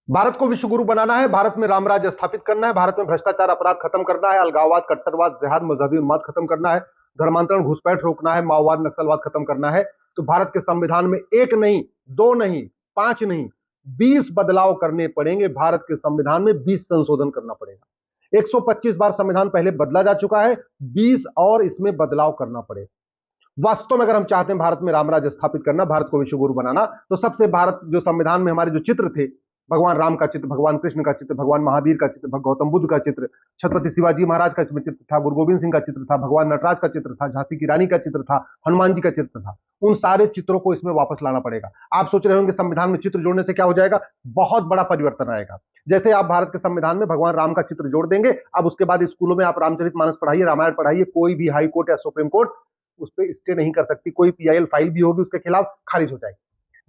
भारत को विश्व गुरु बनाना है, भारत में रामराज्य स्थापित करना है, भारत में भ्रष्टाचार अपराध खत्म करना है, अलगाववाद, कट्टरवाद, जिहाद, मजहबी उन्माद खत्म करना है, धर्मांतरण, घुसपैठ रोकना है, माओवाद, नक्सलवाद खत्म करना है। तो भारत के संविधान में एक नहीं, दो नहीं, पांच नहीं, 20 बदलाव करने पड़ेंगे। भारत के संविधान में 20 संशोधन करना पड़ेगा। 125 बार संविधान पहले बदला जा चुका है, 20 और इसमें बदलाव करना पड़ेगा। वास्तव में अगर हम चाहते हैं भारत में रामराज्य स्थापित करना, भारत को विश्व गुरु बनाना, तो सबसे भारत जो संविधान में हमारे जो चित्र थे, भगवान राम का चित्र, भगवान कृष्ण का चित्र, भगवान महावीर का चित्र, गौतम बुद्ध का चित्र, छत्रपति शिवाजी महाराज का इसमें चित्र था, गुरु गोविंद सिंह का चित्र था, भगवान नटराज का चित्र था, झांसी की रानी का चित्र था, हनुमान जी का चित्र था, उन सारे चित्रों को इसमें वापस लाना पड़ेगा। आप सोच रहे होंगे संविधान में चित्र जोड़ने से क्या हो जाएगा? बहुत बड़ा परिवर्तन आएगा। जैसे आप भारत के संविधान में भगवान राम का चित्र जोड़ देंगे, अब उसके बाद स्कूलों में आप रामचरितमानस पढ़ाइए, रामायण पढ़ाइए, कोई भी हाई कोर्ट या सुप्रीम कोर्ट उस पर स्टे नहीं कर सकती। कोई पीआईएल फाइल भी होगी उसके खिलाफ खारिज हो जाएगी।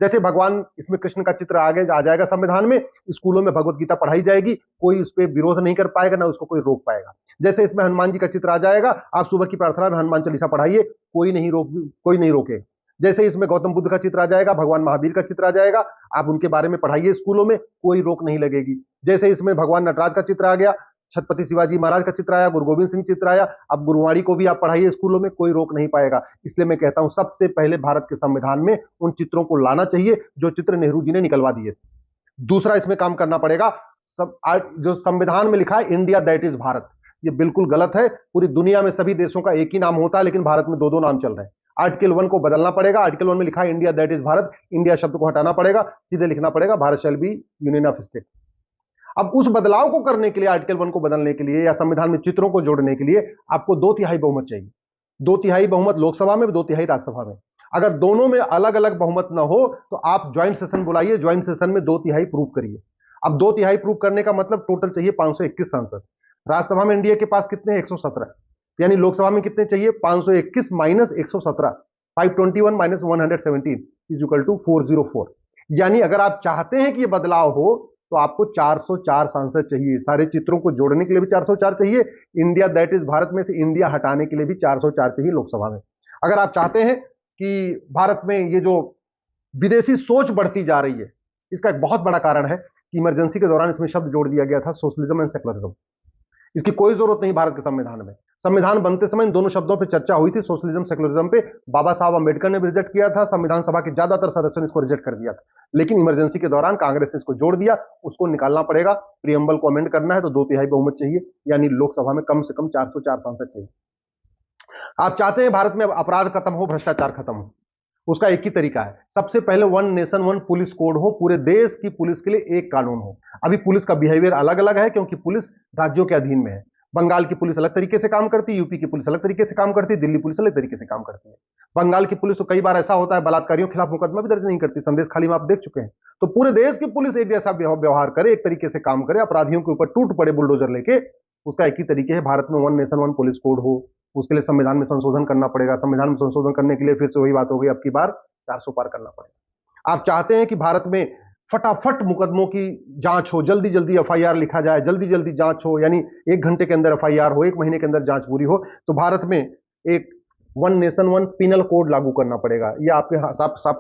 जैसे भगवान इसमें कृष्ण का चित्र आगे आ जाएगा संविधान में, स्कूलों में भगवत गीता पढ़ाई जाएगी, कोई उस पर विरोध नहीं कर पाएगा, ना उसको कोई रोक पाएगा। जैसे इसमें हनुमान जी का चित्र आ जाएगा, आप सुबह की प्रार्थना में हनुमान चालीसा पढ़ाइए, कोई नहीं रोके। जैसे इसमें गौतम बुद्ध का चित्र आ जाएगा, भगवान महावीर का चित्र आ जाएगा, आप उनके बारे में पढ़ाइए स्कूलों में, कोई रोक नहीं लगेगी। जैसे इसमें भगवान नटराज का चित्र आ गया, छत्रपति शिवाजी महाराज का चित्र आया, गुरु गोविंद सिंह चित्र आया, अब गुरुवाणी को भी आप पढ़ाइए स्कूलों में, कोई रोक नहीं पाएगा। इसलिए मैं कहता हूं सबसे पहले भारत के संविधान में उन चित्रों को लाना चाहिए जो चित्र नेहरू जी ने निकलवा दिए। दूसरा इसमें काम करना पड़ेगा, सब जो संविधान में लिखा है इंडिया दैट इज भारत, ये बिल्कुल गलत है। पूरी दुनिया में सभी देशों का एक ही नाम होता है, लेकिन भारत में दो दो नाम चल रहे हैं। आर्टिकल 1 को बदलना पड़ेगा। आर्टिकल 1 में लिखा है India that is Bharat, India शब्द को हटाना पड़ेगा, सीधे लिखना पड़ेगा Bharat shall be union of state. अब उस बदलाव को करने के लिए, आर्टिकल 1 को बदलने के लिए या संविधान में चित्रों को जोड़ने के लिए आपको 2/3 बहुमत चाहिए। 2/3 बहुमत लोकसभा में, 2/3 राज्यसभा में। अगर दोनों में अलग अलग बहुमत ना हो तो आप ज्वाइंट सेशन बुलाइए, ज्वाइंट सेशन में 2/3 प्रूव करिए। अब 2/3 प्रूव करने का मतलब टोटल चाहिए 521 सांसद। राज्यसभा में एनडीए के पास कितने हैं? 117। यानी लोकसभा में कितने चाहिए? 521 minus 117, 521 minus 117 is equal to 404। यानी अगर आप चाहते हैं कि यह बदलाव हो तो आपको 404 सांसद चाहिए। सारे चित्रों को जोड़ने के लिए भी 404 चाहिए, इंडिया दैट इज भारत में से इंडिया हटाने के लिए भी 404 चाहिए लोकसभा में। अगर आप चाहते हैं कि भारत में ये जो विदेशी सोच बढ़ती जा रही है, इसका एक बहुत बड़ा कारण है कि इमरजेंसी के दौरान इसमें शब्द जोड़ दिया गया था, सोशलिज्म एंड सेकुलरिज्म। इसकी कोई जरूरत नहीं भारत के संविधान में। संविधान बनते समय इन दोनों शब्दों पर चर्चा हुई थी, सोशलिज्म सेकुलरिज्म पे। बाबा साहब अंबेडकर ने भी रिजेक्ट किया था, संविधान सभा के ज्यादातर सदस्यों ने इसको रिजेक्ट कर दिया था, लेकिन इमरजेंसी के दौरान कांग्रेस ने इसको जोड़ दिया। उसको निकालना पड़ेगा, प्रियम्बल को अमेंड करना है तो 2/3 बहुमत चाहिए, यानी लोकसभा में कम से कम 404 सांसद चाहिए। आप चाहते हैं भारत में अपराध खत्म हो, भ्रष्टाचार खत्म हो, उसका एक ही तरीका है, सबसे पहले one nation one police code हो, पूरे देश की पुलिस के लिए एक कानून हो। अभी पुलिस का बिहेवियर अलग अलग है क्योंकि पुलिस राज्यों के अधीन में है। बंगाल की पुलिस अलग तरीके से काम करती है, यूपी की पुलिस अलग तरीके से काम करती है, दिल्ली पुलिस अलग तरीके से काम करती है। बंगाल की पुलिस तो कई बार ऐसा होता है बलात्कारियों के खिलाफ मुकदमा भी दर्ज नहीं करती, संदेश खाली में आप देख चुके हैं। तो पूरे देश की पुलिस एक जैसा व्यवहार करे, एक तरीके से काम करे, अपराधियों के ऊपर टूट पड़े बुलडोजर लेके, उसका एक ही तरीके है। भारत में one nation one police code हो, उसके लिए संविधान में संशोधन करना पड़ेगा। संविधान में संशोधन करने के लिए फिर से वही बात हो गई, अब की बार 400 पार करना पड़ेगा। आप चाहते हैं कि भारत में फटाफट मुकदमों की जांच हो, जल्दी जल्दी एफआईआर लिखा जाए, जल्दी जल्दी जांच हो, यानी 1 घंटे के अंदर एफआईआर हो, 1 महीने के अंदर जांच पूरी हो, तो भारत में एक one nation one penal code लागू करना पड़ेगा। ये आपके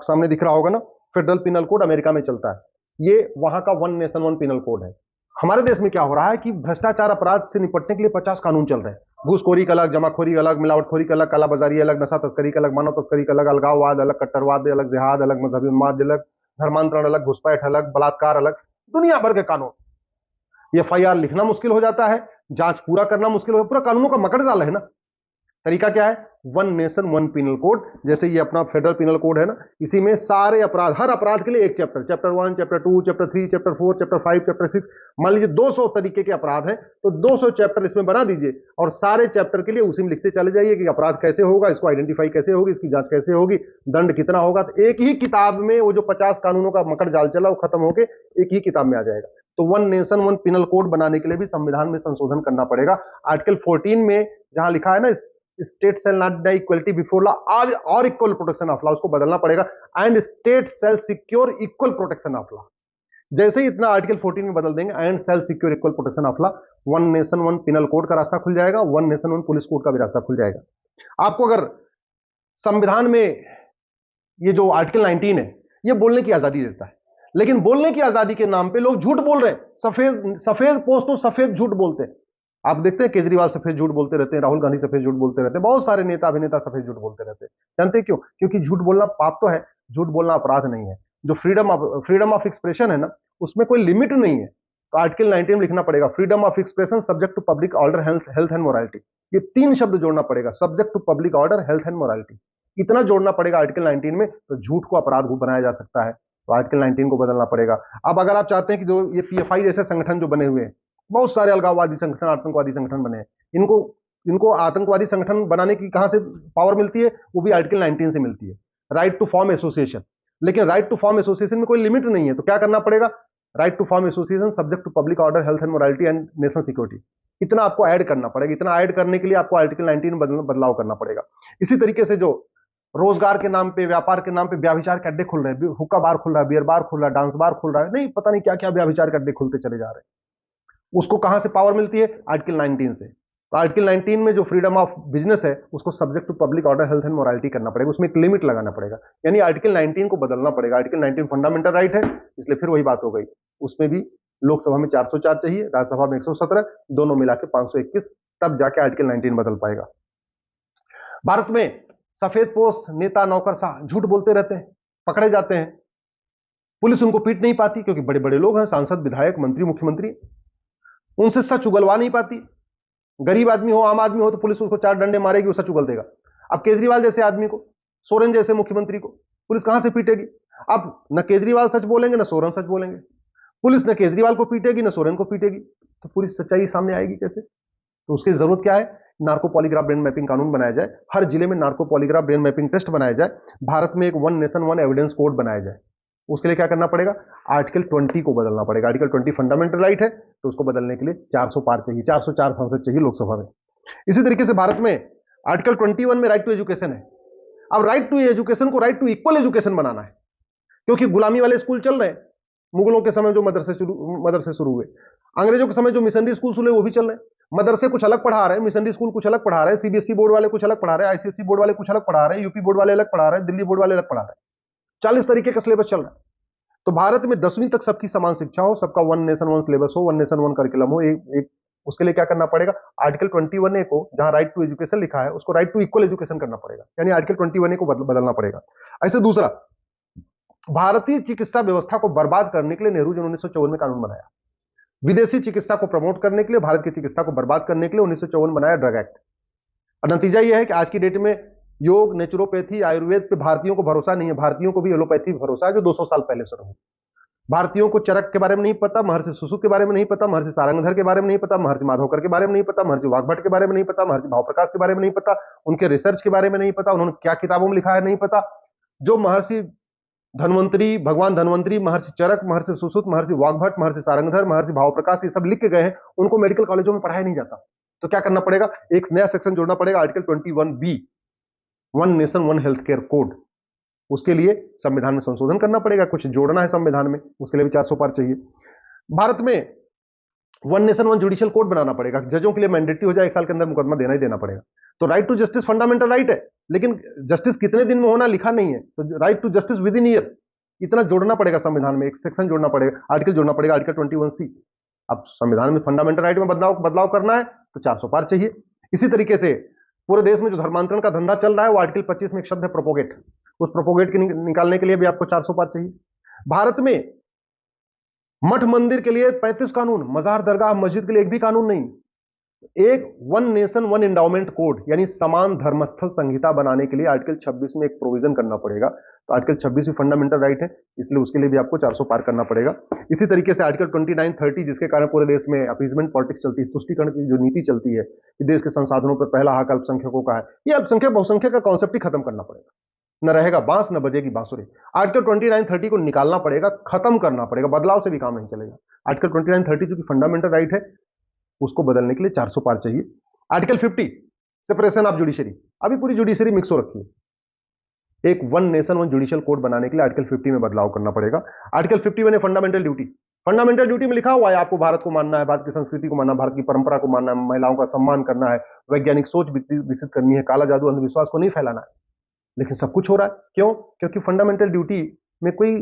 सामने दिख रहा होगा ना, फेडरल पिनल कोड अमेरिका में चलता है, ये वहां का one nation one penal code है। हमारे देश में क्या हो रहा है कि भ्रष्टाचार अपराध से निपटने के लिए 50 कानून चल रहे हैं। घूसखोरी का अलग, जमाखोरी का अलग, मिलावटखोरी का अलग, कालाबाजारी अलग, नशा तस्करी का अलग, मानव तस्करी का अलग, अलगाववाद अलग, कट्टरवाद अलग, जिहाद अलग, मजहबी उन्माद अलग, धर्मांतरण अलग, घुसपैठ अलग, बलात्कार अलग, दुनिया भर के कानून। एफआईआर लिखना मुश्किल हो जाता है, जांच पूरा करना मुश्किल हो, पूरा कानूनों का मकड़ जाल है ना। तरीका क्या है? One nation one penal code. जैसे ये अपना फेडरल पिनल कोड है ना, इसी में सारे अपराध, हर अपराध के लिए एक chapter, chapter 1, chapter 2, chapter 3, chapter 4, chapter 5, chapter 6। मान लीजिए 200 तरीके के अपराध हैं, तो 200 चैप्टर इसमें बना दीजिए और सारे चैप्टर के लिए उसी में लिखते चले जाइए कि अपराध कैसे होगा, इसको आइडेंटिफाई कैसे होगी, इसकी जांच कैसे होगी, दंड कितना होगा। तो एक ही किताब में वो जो 50 कानूनों का मकड़ जाल चला, वो खत्म होकर एक ही किताब में आ जाएगा। तो one nation one penal code बनाने के लिए भी संविधान में संशोधन करना पड़ेगा। आर्टिकल 14 में जहां लिखा है ना, state shall not the equality before law और इक्वल प्रोटेक्शन ऑफ लॉ, उसको बदलना पड़ेगा, and state shall secure equal protection of law. जैसे ही इतना आर्टिकल 14 में बदल देंगे, and shall secure equal protection of law, one nation one penal code का रास्ता खुल जाएगा, one nation one police code का भी रास्ता खुल जाएगा। आपको अगर संविधान में ये जो आर्टिकल 19 है, ये बोलने की आजादी देता है, लेकिन बोलने की आजादी के नाम पे लोग झूठ बोल रहे हैं। सफेद सफेद पोस्ट तो सफेद झूठ बोलते हैं। आप देखते हैं केजरीवाल सफेद झूठ बोलते रहते हैं, राहुल गांधी सफेद झूठ बोलते रहते हैं, बहुत सारे नेता अभिनेता सफेद झूठ बोलते रहते हैं। जानते हैं क्यों? क्योंकि झूठ बोलना पाप तो है, झूठ बोलना अपराध नहीं है। जो फ्रीडम ऑफ एक्सप्रेशन है ना, उसमें कोई लिमिट नहीं है। तो आर्टिकल 19 में लिखना पड़ेगा freedom of expression subject to public order, health and morality. ये 3 शब्द जोड़ना पड़ेगा, subject to public order, health and morality. इतना जोड़ना पड़ेगा आर्टिकल 19 में, तो झूठ को अपराध बनाया जा सकता है। तो आर्टिकल 19 को बदलना पड़ेगा। अब अगर आप चाहते हैं कि जो ये पीएफआई जैसे संगठन जो बने हुए हैं, बहुत सारे अलगाववादी संगठन, आतंकवादी संगठन बने हैं, इनको इनको आतंकवादी संगठन बनाने की कहां से पावर मिलती है? वो भी आर्टिकल 19 से मिलती है, राइट टू फॉर्म एसोसिएशन। लेकिन राइट टू फॉर्म एसोसिएशन में कोई लिमिट नहीं है, तो क्या करना पड़ेगा? Right to form association subject to public order, health and morality and national security. इतना आपको ऐड करना पड़ेगा। इतना ऐड करने के लिए आपको आर्टिकल 19 में बदलाव करना पड़ेगा। इसी तरीके से जो रोजगार के नाम पे, व्यापार के नाम पे व्याभिचार के अड्डे खुल रहे हैं, हुक्का बार खुल रहा है, बियर बार खुल रहा है, डांस बार खुल रहा है, नहीं पता नहीं क्या क्या व्याभिचार के अड्डे खुलते चले जा रहे हैं। उसको कहां से पावर मिलती है? आर्टिकल 19 से। तो आर्टिकल 19 में जो फ्रीडम ऑफ बिजनेस है, उसको subject to public order, health and morality करना पड़ेगा, उसमें एक लिमिट लगाना पड़ेगा। यानी आर्टिकल 19 को बदलना पड़ेगा। आर्टिकल 19 फंडामेंटल राइट है, इसलिए फिर वही बात हो गई। उसमें भी लोकसभा में 404 चाहिए, राज्यसभा में 117, दोनों मिला के 521, तब जाके आर्टिकल 19 बदल पाएगा। भारत में सफेद पोश नेता, नौकरशाह झूठ बोलते रहते हैं, पकड़े जाते हैं, पुलिस उनको पीट नहीं पाती, क्योंकि बड़े बड़े लोग हैं, सांसद, विधायक, मंत्री, मुख्यमंत्री, उनसे सच उगलवा नहीं पाती। गरीब आदमी हो, आम आदमी हो, तो पुलिस उसको 4 डंडे मारेगी, वो सच उगल देगा। अब केजरीवाल जैसे आदमी को, सोरेन जैसे मुख्यमंत्री को पुलिस कहां से पीटेगी? अब न केजरीवाल सच बोलेंगे, न सोरेन सच बोलेंगे। पुलिस न केजरीवाल को पीटेगी, न सोरेन को पीटेगी, तो पूरी सच्चाई सामने आएगी कैसे? तो उसकी जरूरत क्या है? नार्को पॉलीग्राफ ब्रेन मैपिंग कानून बनाया जाए, हर जिले में narco polygraph brain mapping test बनाया जाए, भारत में एक one nation one evidence code बनाया जाए। उसके लिए क्या करना पड़ेगा? आर्टिकल 20 को बदलना पड़ेगा। आर्टिकल 20 फंडामेंटल राइट है, तो उसको बदलने के लिए 400 पार चाहिए, 404 सांसद चाहिए लोकसभा में। इसी तरीके से भारत में आर्टिकल 21 में राइट टू एजुकेशन है। अब राइट टू एजुकेशन को राइट टू इक्वल एजुकेशन बनाना है, क्योंकि गुलामी वाले स्कूल चल रहे हैं। मुगलों के समय जो मदरसे शुरू हुए, अंग्रेजों के समय जो मिशनरी स्कूल हुए, वो भी चल रहे हैं। मदरसे कुछ अलग पढ़ा रहे हैं, मिशनरी स्कूल कुछ अलग पढ़ा रहे हैं, सीबीएसई बोर्ड वाले कुछ अलग पढ़ा रहे हैं, आईसीएसई बोर्ड वाले कुछ अलग पढ़ा रहे हैं, यूपी बोर्ड वाले अलग पढ़ा रहे हैं, दिल्ली बोर्ड वाले अलग पढ़ा रहे हैं। 40 तरीके का सिलेबस चल रहा है। तो भारत में 10वीं तक सबकी समान शिक्षा हो, सबका वन नेशन वन सिलेबस हो, वन नेशन वन करिकुलम हो, एक उसके लिए क्या करना पड़ेगा? आर्टिकल 21A को, जहां राइट टू एजुकेशन लिखा है, उसको राइट टू इक्वल एजुकेशन करना पड़ेगा, यानी आर्टिकल 21A को बदलना पड़ेगा। ऐसे दूसरा, भारतीय चिकित्सा व्यवस्था को बर्बाद करने के लिए नेहरू जी ने 1954 में कानून बनाया। विदेशी चिकित्सा को प्रमोट करने के लिए, भारत की चिकित्सा को बर्बाद करने के लिए 1954 बनाया ड्रग एक्ट। और नतीजा यह है कि आज की डेट में योग, नेचुरोपैथी, आयुर्वेद पे भारतीयों को भरोसा नहीं है। भारतीयों को भी एलोपैथी पे भरोसा है, जो 200 साल पहले शुरू हुई। भारतीयों को चरक के बारे में नहीं पता, महर्षि सुश्रुत के बारे में नहीं पता, महर्षि सारंगधर के बारे में नहीं पता, महर्षि माधवकर के बारे में नहीं पता, महर्षि वाग्भट के बारे में नहीं पता, महर्षि भावप्रकाश के बारे में नहीं पता, उनके रिसर्च के बारे में नहीं पता, उन्होंने क्या किताबों में लिखा है नहीं पता। जो महर्षि धन्वंतरी, भगवान धन्वंतरी, महर्षि चरक, महर्षि सुश्रुत, महर्षि वाग्भट, महर्षि सारंगधर, महर्षि भावप्रकाश, ये सब लिख के गए हैं, उनको मेडिकल कॉलेजों में पढ़ाया नहीं जाता। तो क्या करना पड़ेगा? एक नया सेक्शन जोड़ना पड़ेगा, article 21B, one nation one health care code. उसके लिए संविधान में संशोधन करना पड़ेगा, कुछ जोड़ना है संविधान में, उसके लिए भी 400 पार चाहिए। भारत में one nation one judicial code बनाना पड़ेगा, जजों के लिए मैंडेटरी हो जाए, 1 साल के अंदर मुकदमा देना ही देना पड़ेगा। तो right to justice fundamental right है, लेकिन जस्टिस कितने दिन में होना लिखा नहीं है। तो right to justice within year, इतना जोड़ना पड़ेगा संविधान में, एक सेक्शन जोड़ना पड़ेगा, आर्टिकल जोड़ना पड़ेगा, आर्टिकल 21C। अब संविधान में फंडामेंटल राइट में बदलाव करना है, तो 400 पार चाहिए। इसी तरीके से पूरे देश में जो धर्मांतरण का धंधा चल रहा है, वो आर्टिकल 25 में एक शब्द है प्रोपोगेट, उस प्रोपोगेट के निकालने के लिए भी आपको 400 पार चाहिए। भारत में मठ मंदिर के लिए 35 कानून, मजार, दरगाह, मस्जिद के लिए एक भी कानून नहीं। एक one nation one endowment code, यानी समान धर्मस्थल संहिता बनाने के लिए आर्टिकल 26 में एक प्रोविजन करना पड़ेगा। तो आर्टिकल 26 भी फंडामेंटल राइट है, इसलिए उसके लिए भी आपको 400 पार करना पड़ेगा। इसी तरीके से आर्टिकल 29, 30, जिसके कारण पूरे देश में अपीजमेंट पॉलिटिक्स चलती है, तुष्टीकरण की जो नीति चलती है कि देश के संसाधनों पर पहला हक अल्पसंख्यकों का है, ये अल्पसंख्यक बहुसंख्यक का कॉन्सेप्ट ही खत्म करना पड़ेगा। न रहेगा बांस, न बजेगी बांसुरी। आर्टिकल 29, 30 को निकालना पड़ेगा, खत्म करना पड़ेगा, बदलाव से भी काम नहीं चलेगा। आर्टिकल 29, 30 जो कि फंडामेंटल राइट है, उसको बदलने के लिए 400 पार चाहिए। आर्टिकल 50 सेपरेशन ऑफ जुडिशरी, अभी पूरी जुडिशरी मिक्स हो रखी है। एक one nation one judicial code बनाने के लिए आर्टिकल 50 में बदलाव करना पड़ेगा। आर्टिकल 51 है फंडामेंटल ड्यूटी। फंडामेंटल ड्यूटी में लिखा हुआ है आपको भारत को मानना है, भारत की संस्कृति को मानना, भारत की परंपरा को मानना है, महिलाओं का सम्मान करना है, वैज्ञानिक सोच विकसित करनी है, काला जादू अंधविश्वास को नहीं फैलाना है। लेकिन सब कुछ हो रहा है, क्यों? क्योंकि फंडामेंटल ड्यूटी में कोई